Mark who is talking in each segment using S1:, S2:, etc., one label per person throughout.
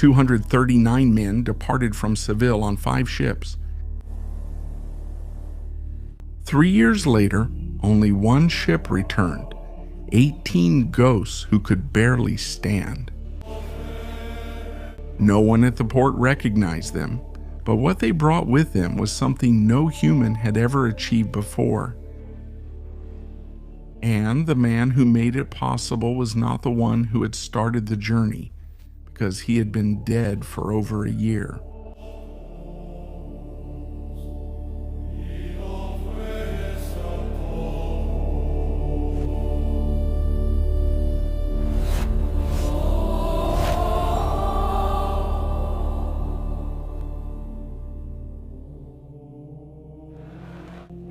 S1: 239 men departed from Seville on 5 ships. 3 years later, only 1 ship returned, 18 ghosts who could barely stand. No one at the port recognized them, but what they brought with them was something no human had ever achieved before. And the man who made it possible was not the one who had started the journey, because he had been dead for over a year.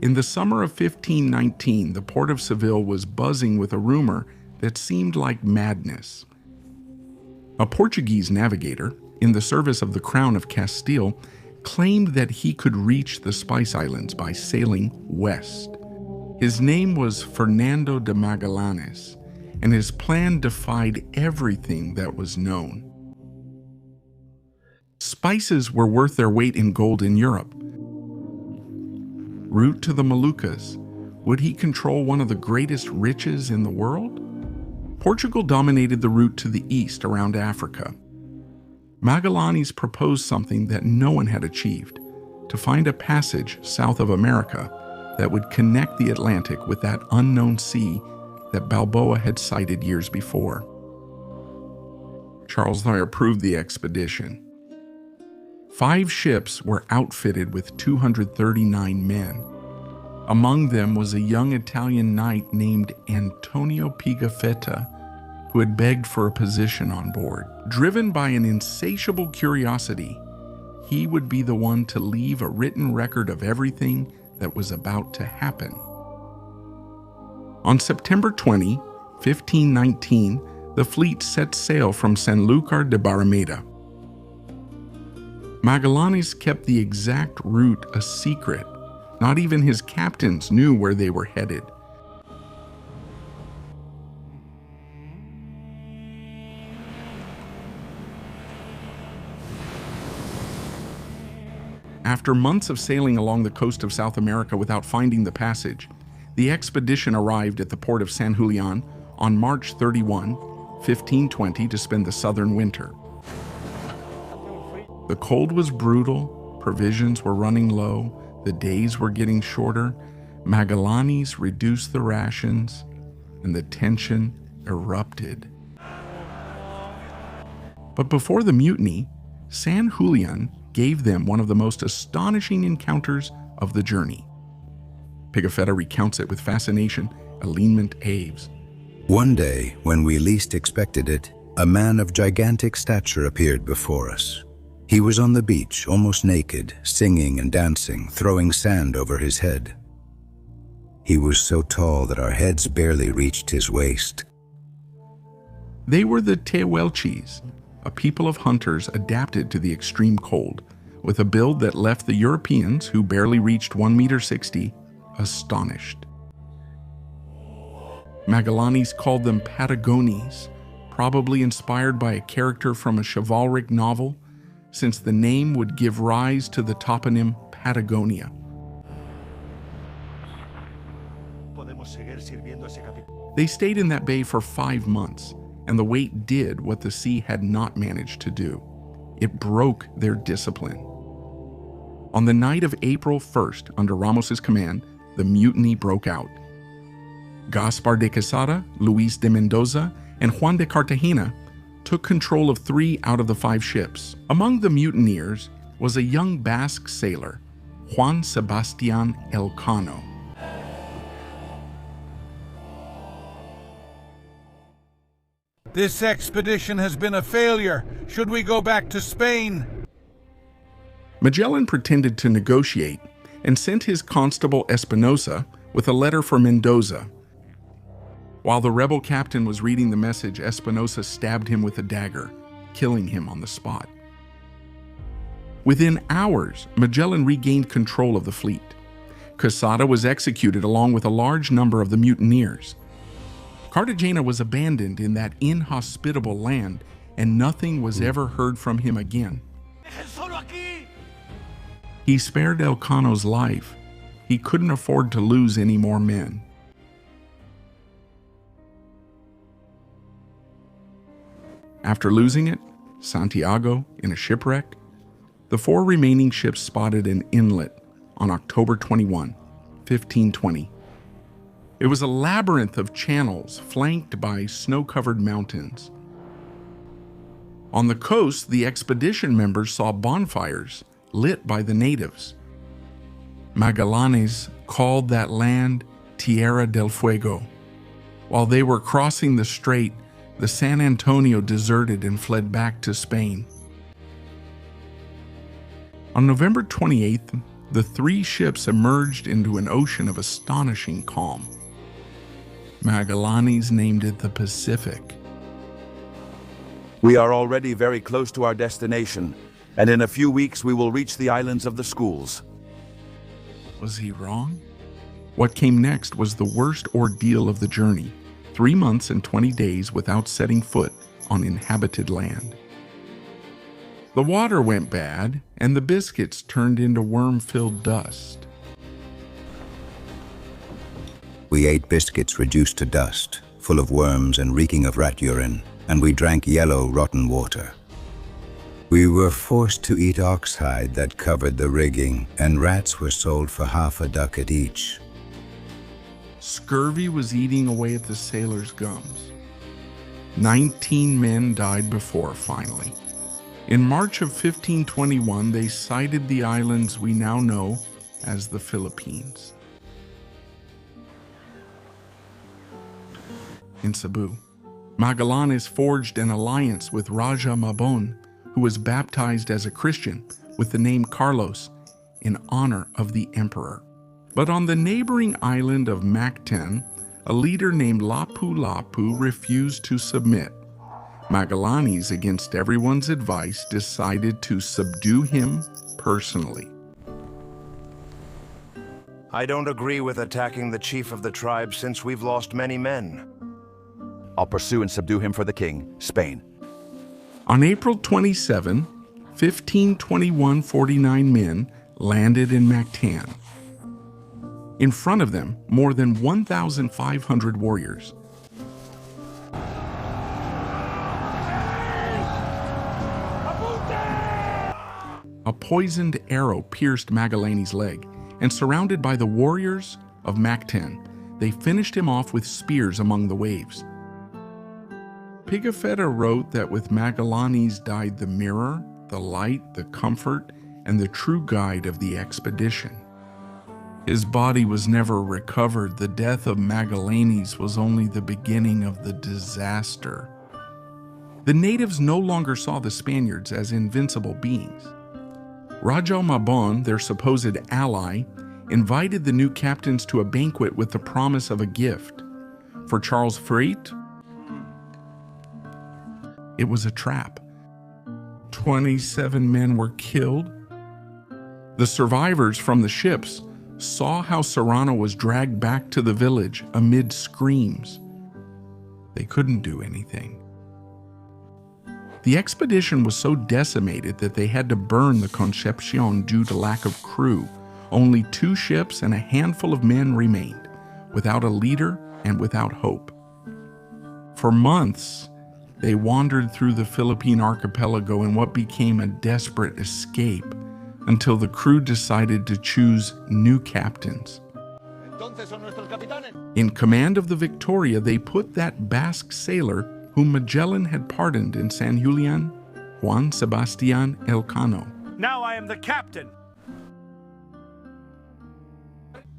S1: In the summer of 1519, the port of Seville was buzzing with a rumor that seemed like madness. A Portuguese navigator, in the service of the Crown of Castile, claimed that he could reach the Spice Islands by sailing west. His name was Fernando de Magallanes, and his plan defied everything that was known. Spices were worth their weight in gold in Europe. Route to the Moluccas. Would he control one of the greatest riches in the world? Portugal dominated the route to the east around Africa. Magallanes proposed something that no one had achieved, to find a passage south of America that would connect the Atlantic with that unknown sea that Balboa had sighted years before. Charles I approved the expedition. 5 ships were outfitted with 239 men. Among them was a young Italian knight named Antonio Pigafetta, who had begged for a position on board. Driven by an insatiable curiosity, he would be the one to leave a written record of everything that was about to happen. On September 20, 1519, the fleet set sail from Sanlúcar de Barrameda. Magallanes kept the exact route a secret. Not even his captains knew where they were headed. After months of sailing along the coast of South America without finding the passage, the expedition arrived at the port of San Julian on March 31, 1520 to spend the southern winter. The cold was brutal, provisions were running low, the days were getting shorter. Magallanes reduced the rations, and the tension erupted. But before the mutiny, San Julian gave them one of the most astonishing encounters of the journey. Pigafetta recounts it with fascination, alinement aves.
S2: One day, when we least expected it, a man of gigantic stature appeared before us. He was on the beach, almost naked, singing and dancing, throwing sand over his head. He was so tall that our heads barely reached his waist.
S1: They were the Tehuelches, a people of hunters adapted to the extreme cold, with a build that left the Europeans, who barely reached 1.60 meters, astonished. Magallanes called them Patagonies, probably inspired by a character from a chivalric novel, since the name would give rise to the toponym Patagonia. They stayed in that bay for 5 months, and the weight did what the sea had not managed to do. It broke their discipline. On the night of April 1st, under Ramos's command, the mutiny broke out. Gaspar de Quesada, Luis de Mendoza, and Juan de Cartagena took control of 3 out of the 5 ships. Among the mutineers was a young Basque sailor, Juan Sebastián Elcano.
S3: This expedition has been a failure. Should we go back to Spain?
S1: Magellan pretended to negotiate and sent his constable Espinosa with a letter for Mendoza. While the rebel captain was reading the message, Espinosa stabbed him with a dagger, killing him on the spot. Within hours, Magellan regained control of the fleet. Quesada was executed along with a large number of the mutineers. Cartagena was abandoned in that inhospitable land, and nothing was ever heard from him again. He spared Elcano's life. He couldn't afford to lose any more men. After losing it, Santiago, in a shipwreck, the 4 remaining ships spotted an inlet on October 21, 1520. It was a labyrinth of channels flanked by snow-covered mountains. On the coast, the expedition members saw bonfires lit by the natives. Magallanes called that land Tierra del Fuego. While they were crossing the strait, the San Antonio deserted and fled back to Spain. On November 28th, the 3 ships emerged into an ocean of astonishing calm. Magallanes named it the Pacific.
S4: We are already very close to our destination, and in a few weeks we will reach the islands of the schools.
S1: Was he wrong? What came next was the worst ordeal of the journey, 3 months and 20 days without setting foot on inhabited land. The water went bad, and the biscuits turned into worm-filled dust.
S2: We ate biscuits reduced to dust, full of worms and reeking of rat urine, and we drank yellow, rotten water. We were forced to eat oxhide that covered the rigging, and rats were sold for half a ducat each.
S1: Scurvy was eating away at the sailors' gums. 19 men died before, finally. In March of 1521, they sighted the islands we now know as the Philippines. In Cebu, Magallanes forged an alliance with Raja Mabon, who was baptized as a Christian with the name Carlos in honor of the emperor. But on the neighboring island of Mactan, a leader named Lapu-Lapu refused to submit. Magallanes, against everyone's advice, decided to subdue him personally.
S5: I don't agree with attacking the chief of the tribe since we've lost many men.
S4: I'll pursue and subdue him for the king, Spain.
S1: On April 27, 1521, 49 men landed in Mactan. In front of them, more than 1,500 warriors. A poisoned arrow pierced Magallanes' leg, and surrounded by the warriors of Mactan, they finished him off with spears among the waves. Pigafetta wrote that with Magallanes died the mirror, the light, the comfort, and the true guide of the expedition. His body was never recovered. The death of Magallanes was only the beginning of the disaster. The natives no longer saw the Spaniards as invincible beings. Raja Mabon, their supposed ally, invited the new captains to a banquet with the promise of a gift. For Charles Freit, it was a trap. 27 men were killed. The survivors from the ships saw how Serrano was dragged back to the village amid screams. They couldn't do anything. The expedition was so decimated that they had to burn the Concepcion due to lack of crew. Only 2 ships and a handful of men remained, without a leader and without hope. For months, they wandered through the Philippine archipelago in what became a desperate escape until the crew decided to choose new captains. In command of the Victoria, they put that Basque sailor whom Magellan had pardoned in San Julian, Juan Sebastian Elcano.
S6: Now I am the captain.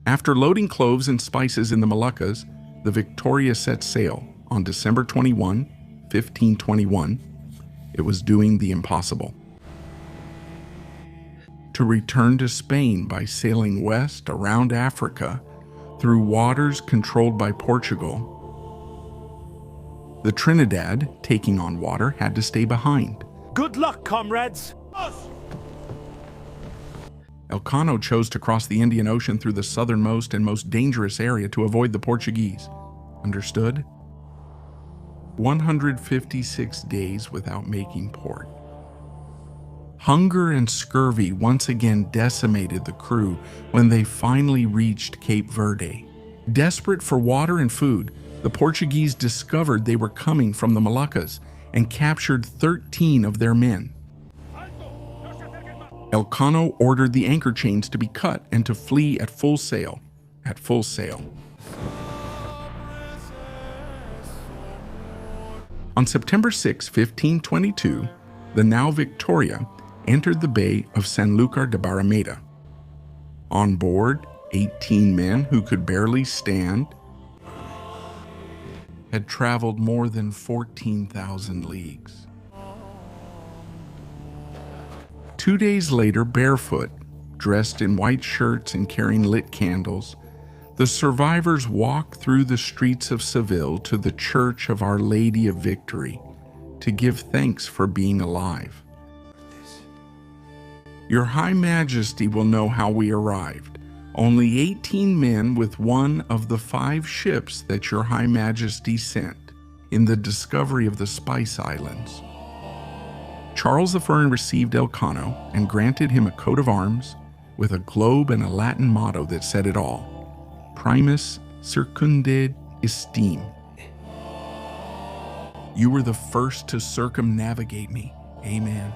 S1: After loading cloves and spices in the Moluccas, the Victoria set sail on December 21, 1521. It was doing the impossible. To return to Spain by sailing west around Africa through waters controlled by Portugal. The Trinidad, taking on water, had to stay behind.
S6: Good luck, comrades!
S1: Elcano chose to cross the Indian Ocean through the southernmost and most dangerous area to avoid the Portuguese. Understood? 156 days without making port. Hunger and scurvy once again decimated the crew when they finally reached Cape Verde. Desperate for water and food, the Portuguese discovered they were coming from the Moluccas and captured 13 of their men. Elcano ordered the anchor chains to be cut and to flee at full sail. On September 6, 1522, the now Victoria entered the Bay of Sanlúcar de Barrameda. On board, 18 men who could barely stand had traveled more than 14,000 leagues. 2 days later, barefoot, dressed in white shirts and carrying lit candles, the survivors walked through the streets of Seville to the Church of Our Lady of Victory to give thanks for being alive. Your High Majesty will know how we arrived. Only 18 men with one of the 5 ships that Your High Majesty sent in the discovery of the Spice Islands. Charles I received Elcano and granted him a coat of arms with a globe and a Latin motto that said it all: Primus circumdet estime. You were the first to circumnavigate me. Amen.